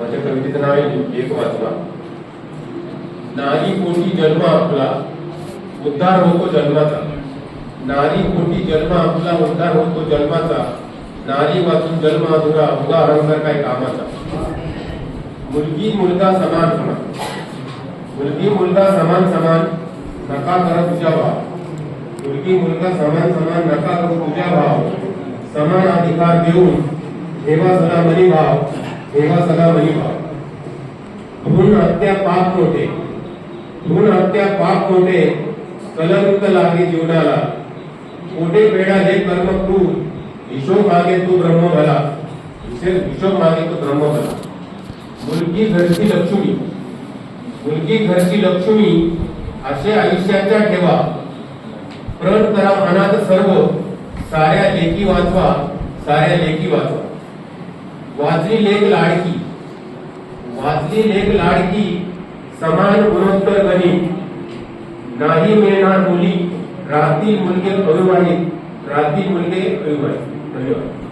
माझ्या कवितेचं नाव आहे एक वाचवा. नारी पोटी जन्म आपला उद्धार होतो जन्माचा. नारी पोटी जन्म आपला उद्धार होतो जन्माचा. नारी वाचून जन्म अधुरा उगा अहंकार काय कामाचा. मुलगी मुलगा समान समान. मुलगी मुलगा समान समान नका करा तुझ्या भाव. मुलगी मुलगा समान समान नका करू तुझ्या भाव. समान अधिकार देऊन ठेवा सदा मनी भाव. ठेवा सदा मनी भाव. भ्रूण हत्या पाप मोठे. भ्रूण हत्या पाप मोठे कलंक लागे जीवनाला. कोठे पेढा हे कर्म तू हिशोब मागे तू ब्रह्म भला. हिशोब मागे तू ब्रह्म भला. मुलगी घरची लक्ष्मी. मुलगी घरची लक्ष्मी असे आयुष्याच्या ठेवा. प्रण करा अनाथ सर्व साऱ्या लेकी वाचवा. साऱ्या लेकी वाचवा. वाचली लेक लाडकी. वाचली लेक लाडकी समान गुणोत्तर गणी. नाही मिळणार मुली राहतील मुलगे अविवाहित. राहतील मुलगे अविवाहित. धन्यवाद.